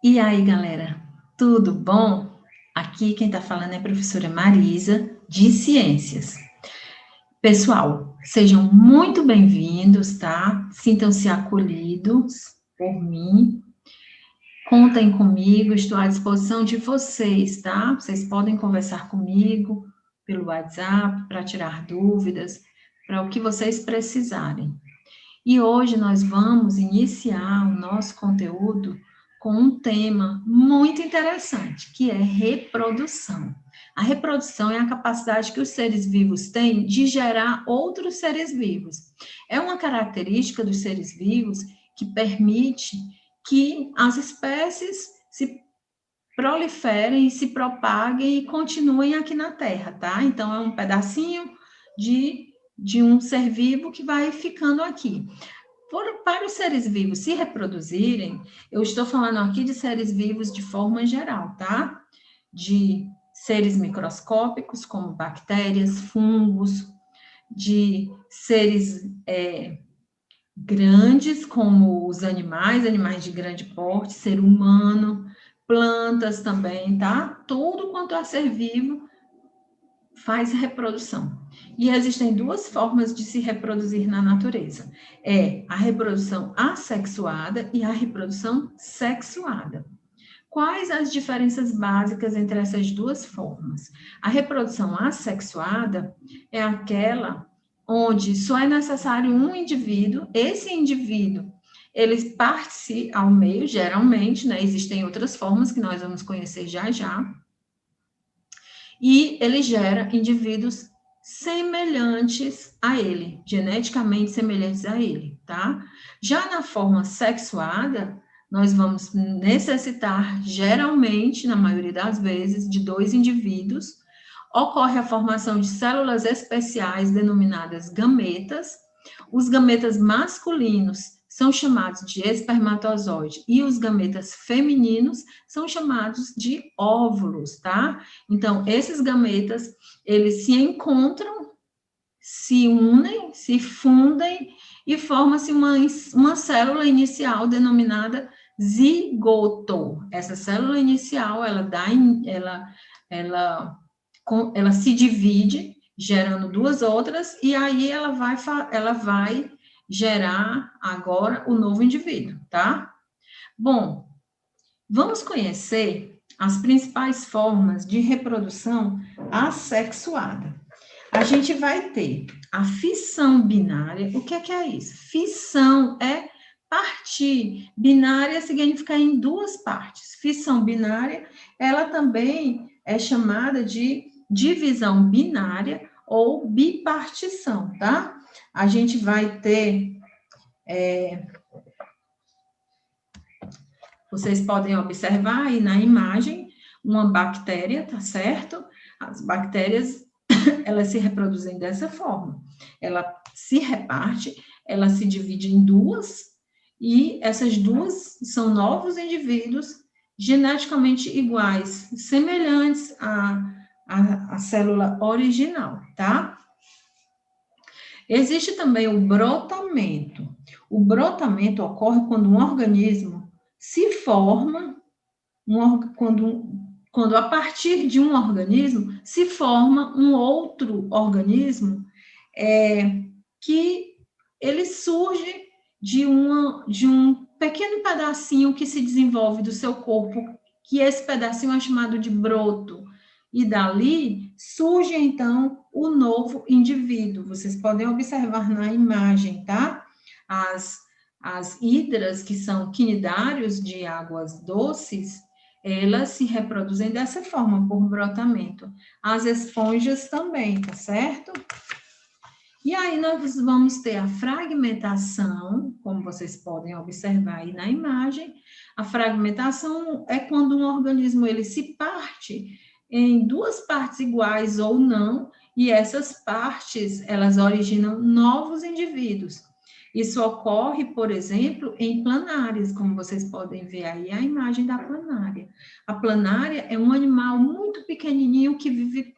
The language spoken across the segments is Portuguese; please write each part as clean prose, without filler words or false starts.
E aí, galera, tudo bom? Aqui quem está falando é a professora Marisa, de Ciências. Pessoal, sejam muito bem-vindos, tá? Sintam-se acolhidos por mim. Contem comigo, estou à disposição de vocês, tá? Vocês podem conversar comigo pelo WhatsApp para tirar dúvidas, para o que vocês precisarem. E hoje nós vamos iniciar o nosso conteúdo com um tema muito interessante, que é reprodução. A reprodução é a capacidade que os seres vivos têm de gerar outros seres vivos. É uma característica dos seres vivos que permite que as espécies se proliferem, se propaguem e continuem aqui na Terra, tá? Então, é um pedacinho de um ser vivo que vai ficando aqui. Para os seres vivos se reproduzirem, eu estou falando aqui de seres vivos de forma geral, tá? De seres microscópicos, como bactérias, fungos, de seres grandes, como os animais de grande porte, ser humano, plantas também, tá? Tudo quanto é ser vivo faz reprodução. E existem duas formas de se reproduzir na natureza. É a reprodução assexuada e a reprodução sexuada. Quais as diferenças básicas entre essas duas formas? A reprodução assexuada é aquela onde só é necessário um indivíduo, esse indivíduo, ele parte-se ao meio, geralmente, né? Existem outras formas que nós vamos conhecer já já, e ele gera indivíduos semelhantes a ele, geneticamente semelhantes a ele, tá? Já na forma sexuada, nós vamos necessitar, geralmente, na maioria das vezes, de dois indivíduos. Ocorre a formação de células especiais denominadas gametas. Os gametas masculinos são chamados de espermatozoide e os gametas femininos são chamados de óvulos, tá? Então, esses gametas, eles se encontram, se unem, se fundem e forma-se uma célula inicial denominada zigoto. Essa célula inicial, ela se divide, gerando duas outras, e aí ela vai gerar agora o novo indivíduo, tá? Bom, vamos conhecer as principais formas de reprodução assexuada. A gente vai ter a fissão binária. O que é isso? Fissão é partir. Binária significa em duas partes. Fissão binária, ela também é chamada de divisão binária ou bipartição, tá? A gente vai ter vocês podem observar aí na imagem uma bactéria, tá certo? As bactérias, elas se reproduzem dessa forma. Ela se reparte, ela se divide em duas, e essas duas são novos indivíduos geneticamente iguais, semelhantes à célula original, tá? Existe também o brotamento. O brotamento ocorre quando um organismo se forma, quando a partir de um organismo se forma um outro organismo que ele surge de um pequeno pedacinho que se desenvolve do seu corpo, que esse pedacinho é chamado de broto. E dali surge, então, o novo indivíduo. Vocês podem observar na imagem, tá? As hidras, que são quinidários de águas doces, elas se reproduzem dessa forma, por brotamento. As esponjas também, tá certo? E aí nós vamos ter a fragmentação, como vocês podem observar aí na imagem. A fragmentação é quando um organismo ele se parte em duas partes iguais ou não, e essas partes, elas originam novos indivíduos. Isso ocorre, por exemplo, em planárias, como vocês podem ver aí a imagem da planária. A planária é um animal muito pequenininho que vive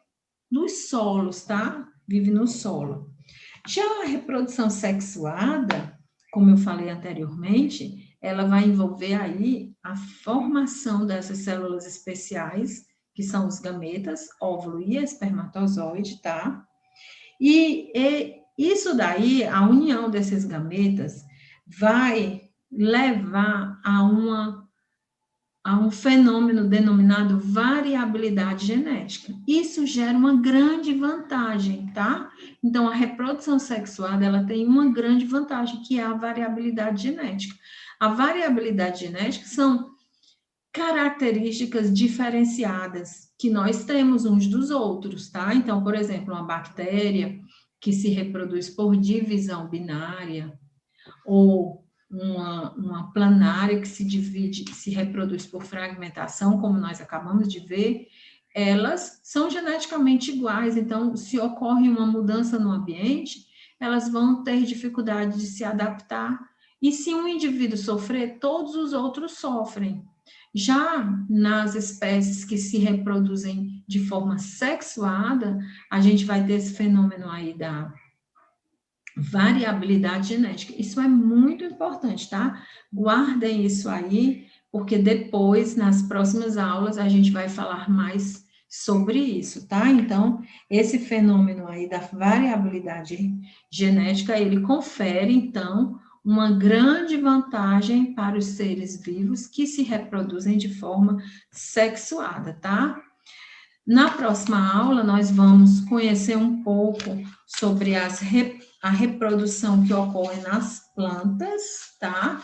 nos solos, tá? Vive no solo. Já a reprodução sexuada como eu falei anteriormente, ela vai envolver aí a formação dessas células especiais, que são os gametas, óvulo e espermatozoide, tá? E isso daí, a união desses gametas, vai levar a um fenômeno denominado variabilidade genética. Isso gera uma grande vantagem, tá? Então, a reprodução sexuada, ela tem uma grande vantagem, que é a variabilidade genética. A variabilidade genética são características diferenciadas que nós temos uns dos outros, tá? Então, por exemplo, uma bactéria que se reproduz por divisão binária, ou uma planária que se divide, se reproduz por fragmentação, como nós acabamos de ver, elas são geneticamente iguais, então, se ocorre uma mudança no ambiente, elas vão ter dificuldade de se adaptar, e se um indivíduo sofrer, todos os outros sofrem. Já nas espécies que se reproduzem de forma sexuada, a gente vai ter esse fenômeno aí da variabilidade genética. Isso é muito importante, tá? Guardem isso aí, porque depois, nas próximas aulas, a gente vai falar mais sobre isso, tá? Então, esse fenômeno aí da variabilidade genética, ele confere, então, uma grande vantagem para os seres vivos que se reproduzem de forma sexuada, tá? Na próxima aula, nós vamos conhecer um pouco sobre a reprodução que ocorre nas plantas, tá?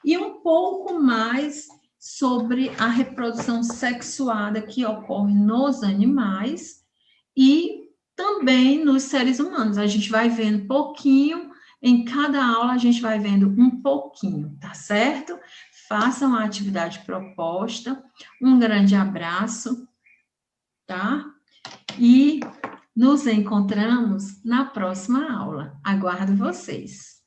E um pouco mais sobre a reprodução sexuada que ocorre nos animais e também nos seres humanos. A gente vai vendo pouquinho, em cada aula a gente vai vendo um pouquinho, tá certo? Façam a atividade proposta. Um grande abraço, tá? E nos encontramos na próxima aula. Aguardo vocês.